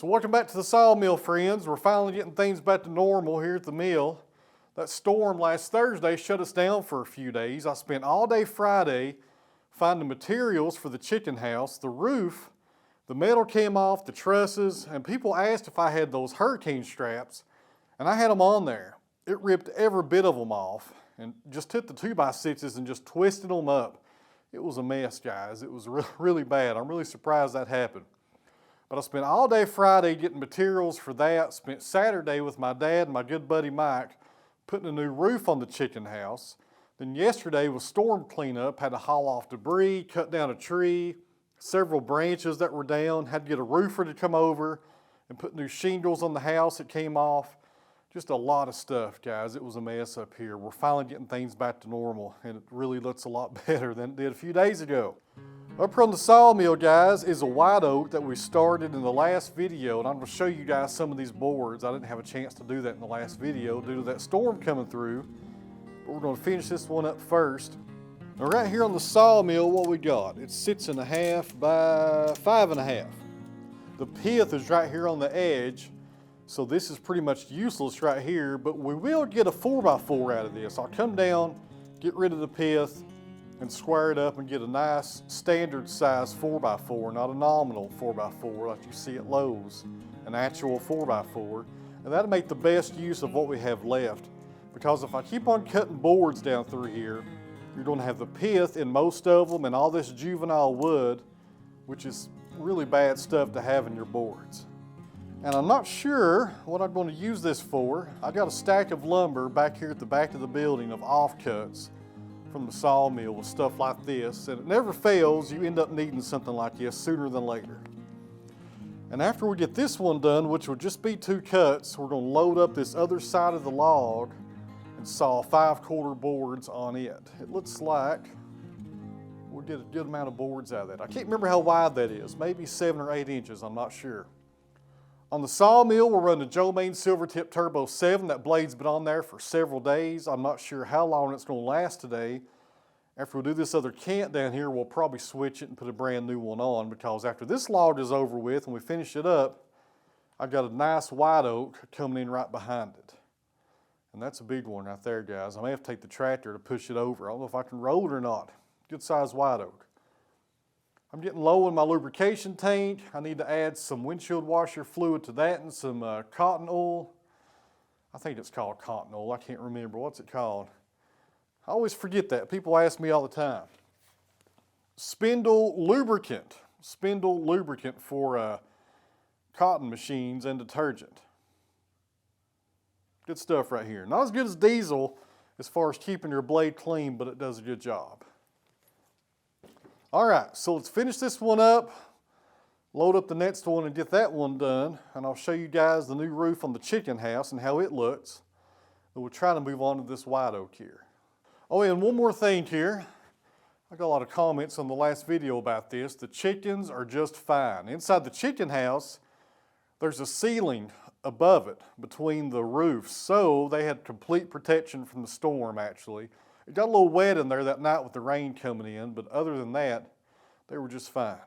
So welcome back to the Sawmill, friends. We're finally getting things back to normal here at the mill. That storm last Thursday shut us down for a few days. I spent all day Friday finding materials for the chicken house. The roof, the metal came off, the trusses, and people asked if I had those hurricane straps, and I had them on there. It ripped every bit of them off and just took the 2x6s and just twisted them up. It was a mess, guys. It was really bad. I'm really surprised that happened. But I spent all day Friday getting materials for that. Spent Saturday with my dad and my good buddy Mike putting a new roof on the chicken house. Then yesterday was storm cleanup. Had to haul off debris, cut down a tree, several branches that were down. Had to get a roofer to come over and put new shingles on the house that came off. Just a lot of stuff, guys. It was a mess up here. We're finally getting things back to normal, and it really looks a lot better than it did a few days ago. Up from the sawmill, guys, is a white oak that we started in the last video, and I'm going to show you guys some of these boards. I didn't have a chance to do that in the last video due to that storm coming through, but we're going to finish this one up first. Now right here on the sawmill, what we got? It's 6.5 by 5.5. The pith is right here on the edge, so this is pretty much useless right here, but we will get a 4x4 out of this. I'll come down, get rid of the pith, and square it up and get a nice standard size 4x4, not a nominal 4x4 like you see at Lowe's, an actual 4x4. And that'll make the best use of what we have left. Because if I keep on cutting boards down through here, you're going to have the pith in most of them and all this juvenile wood, which is really bad stuff to have in your boards. And I'm not sure what I'm going to use this for. I got a stack of lumber back here at the back of the building of offcuts from the sawmill with stuff like this, and it never fails, you end up needing something like this sooner than later. And after we get this one done, which will just be 2 cuts, we're going to load up this other side of the log and saw 5/4 boards on it. It looks like we'll get a good amount of boards out of that. I can't remember how wide that is, maybe 7 or 8 inches, I'm not sure. On the sawmill, we're running a Joe Maine Silvertip Turbo 7. That blade's been on there for several days. I'm not sure how long it's going to last today. After we do this other cant down here, we'll probably switch it and put a brand new one on, because after this log is over with and we finish it up, I've got a nice white oak coming in right behind it. And that's a big one right there, guys. I may have to take the tractor to push it over. I don't know if I can roll it or not. Good size white oak. I'm getting low in my lubrication tank. I need to add some windshield washer fluid to that and some cotton oil. I think it's called cotton oil. I can't remember. What's it called? I always forget that. People ask me all the time. Spindle lubricant. Spindle lubricant for cotton machines and detergent. Good stuff right here. Not as good as diesel as far as keeping your blade clean, but it does a good job. All right, so let's finish this one up, load up the next one and get that one done, and I'll show you guys the new roof on the chicken house and how it looks. And we'll try to move on to this white oak here. Oh, and one more thing here. I got a lot of comments on the last video about this. The chickens are just fine. Inside the chicken house, there's a ceiling above it between the roofs, so they had complete protection from the storm actually. It got a little wet in there that night with the rain coming in, but other than that, they were just fine.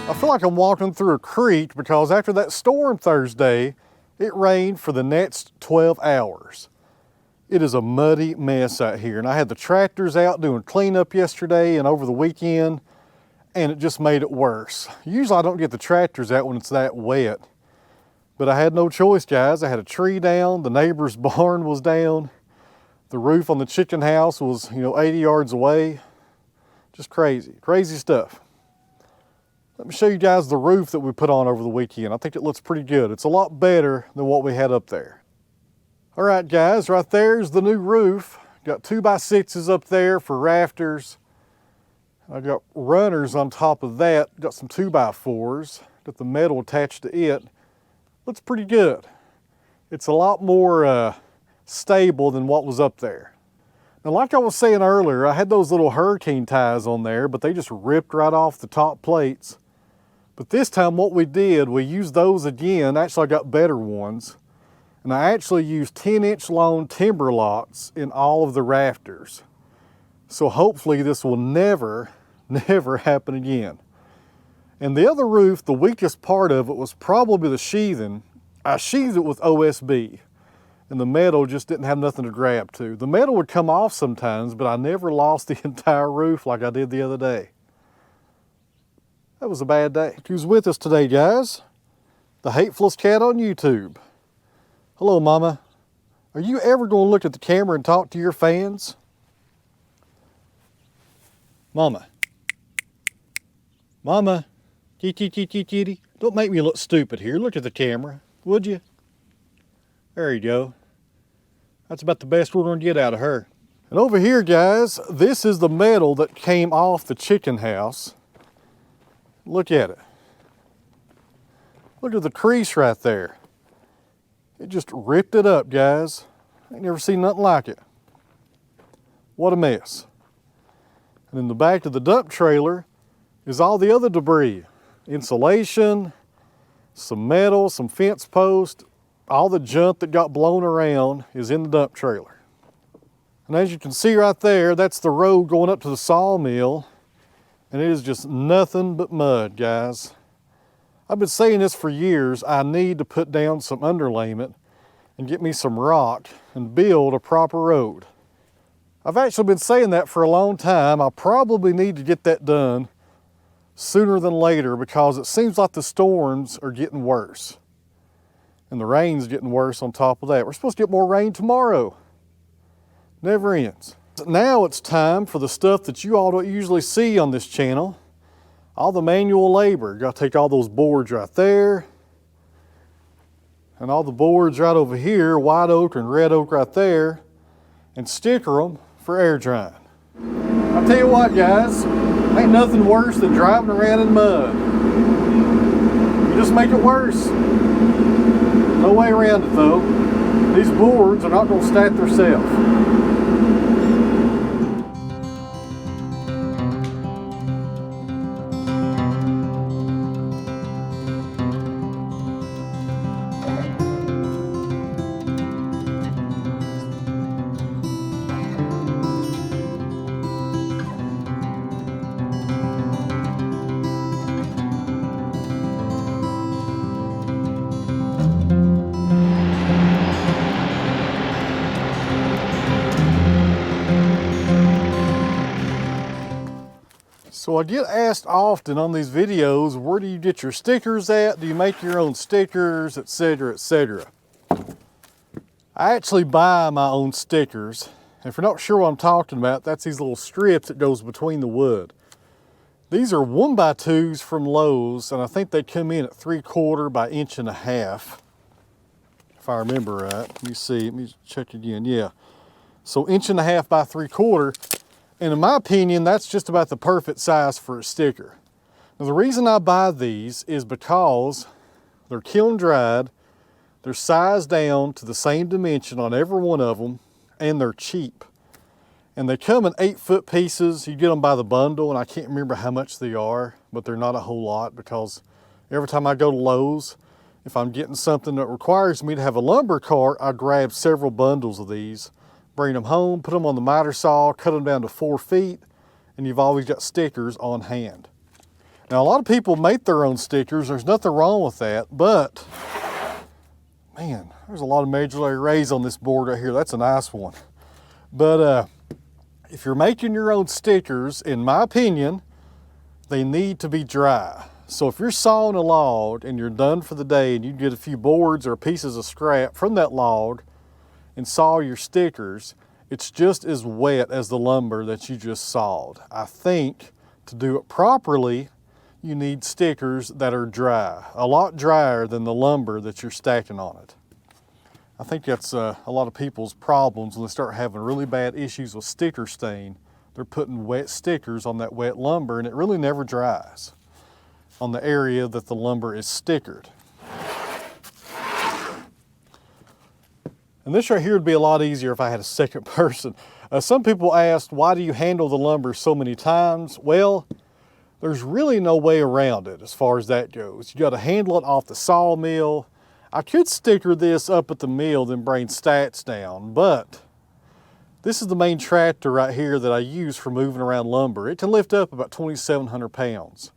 I feel like I'm walking through a creek because after that storm Thursday, it rained for the next 12 hours. It is a muddy mess out here, and I had the tractors out doing cleanup yesterday and over the weekend, and it just made it worse. Usually I don't get the tractors out when it's that wet, but I had no choice, guys. I had a tree down, the neighbor's barn was down, the roof on the chicken house was, 80 yards away. Just crazy, crazy stuff. Let me show you guys the roof that we put on over the weekend. I think it looks pretty good. It's a lot better than what we had up there. All right, guys, right there's the new roof. Got 2x6s up there for rafters. I got runners on top of that. Got some 2x4s. Got the metal attached to it. Looks pretty good. It's a lot more stable than what was up there. Now, like I was saying earlier, I had those little hurricane ties on there, but they just ripped right off the top plates. But this time what we did, we used those again. Actually, I got better ones. And I actually used 10-inch long timber locks in all of the rafters. So hopefully this will never happen again. And the other roof, the weakest part of it was probably the sheathing. I sheathed it with OSB, and the metal just didn't have nothing to grab to. The metal would come off sometimes, but I never lost the entire roof like I did the other day. That was a bad day. Who's with us today, guys? The hatefullest cat on YouTube. Hello, Mama. Are you ever going to look at the camera and talk to your fans? Mama. Mama. Kitty. Don't make me look stupid here. Look at the camera, would you? There you go. That's about the best we're going to get out of her. And over here, guys, this is the metal that came off the chicken house. Look at it. Look at the crease right there. It just ripped it up, guys. I ain't never seen nothing like it. What a mess. And in the back of the dump trailer is all the other debris. Insulation, some metal, some fence posts, all the junk that got blown around is in the dump trailer. And as you can see right there, that's the road going up to the sawmill. And it is just nothing but mud, guys. I've been saying this for years. I need to put down some underlayment and get me some rock and build a proper road. I've actually been saying that for a long time. I probably need to get that done sooner than later because it seems like the storms are getting worse. And the rain's getting worse on top of that. We're supposed to get more rain tomorrow. Never ends. Now it's time for the stuff that you all don't usually see on this channel. All the manual labor. You got to take all those boards right there. And all the boards right over here, white oak and red oak right there. And sticker them for air drying. I'll tell you what, guys. Ain't nothing worse than driving around in mud. You just make it worse. No way around it though. These boards are not going to stack themselves. So I get asked often on these videos, where do you get your stickers at? Do you make your own stickers, etc., etc.? I actually buy my own stickers. And if you're not sure what I'm talking about, that's these little strips that goes between the wood. These are 1x2s from Lowe's, and I think they come in at 3/4 by 1.5 inches. If I remember right. Let me see, let me check again, yeah. So 1.5 inches by 3/4. And in my opinion, that's just about the perfect size for a sticker. Now the reason I buy these is because they're kiln dried, they're sized down to the same dimension on every one of them, and they're cheap. And they come in 8-foot pieces. You get them by the bundle, and I can't remember how much they are, but they're not a whole lot because every time I go to Lowe's, if I'm getting something that requires me to have a lumber cart, I grab several bundles of these, bring them home, put them on the miter saw, cut them down to 4 feet, and you've always got stickers on hand. Now, a lot of people make their own stickers. There's nothing wrong with that, but man, there's a lot of medullary rays on this board right here. That's a nice one. But if you're making your own stickers, in my opinion, they need to be dry. So if you're sawing a log and you're done for the day and you get a few boards or pieces of scrap from that log and saw your stickers, it's just as wet as the lumber that you just sawed. I think to do it properly, you need stickers that are dry, a lot drier than the lumber that you're stacking on it. I think that's a lot of people's problems when they start having really bad issues with sticker stain. They're putting wet stickers on that wet lumber and it really never dries on the area that the lumber is stickered. And this right here would be a lot easier if I had a second person. Some people asked, why do you handle the lumber so many times? Well, there's really no way around it as far as that goes. You got to handle it off the sawmill. I could sticker this up at the mill, then bring stats down, but this is the main tractor right here that I use for moving around lumber. It can lift up about 2,700 pounds.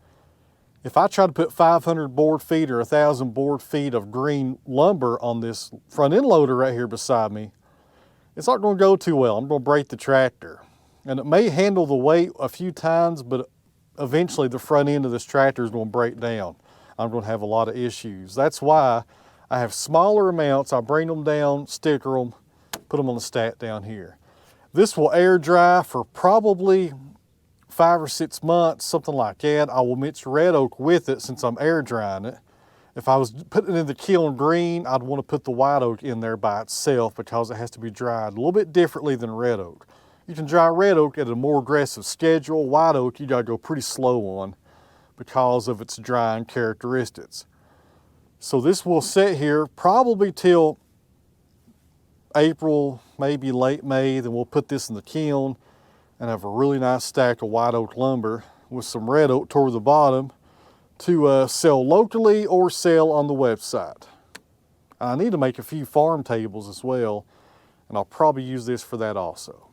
If I try to put 500 board feet or 1,000 board feet of green lumber on this front end loader right here beside me, it's not going to go too well. I'm going to break the tractor. And it may handle the weight a few times, but eventually the front end of this tractor is going to break down. I'm going to have a lot of issues. That's why I have smaller amounts. I bring them down, sticker them, put them on the stat down here. This will air dry for probably 5 or 6 months, something like that. I will mix red oak with it since I'm air drying it. If I was putting it in the kiln green, I'd want to put the white oak in there by itself because it has to be dried a little bit differently than red oak. You can dry red oak at a more aggressive schedule. White oak, you gotta go pretty slow on because of its drying characteristics. So this will sit here probably till April, maybe late May. Then we'll put this in the kiln and have a really nice stack of white oak lumber with some red oak toward the bottom to sell locally or sell on the website. I need to make a few farm tables as well, and I'll probably use this for that also.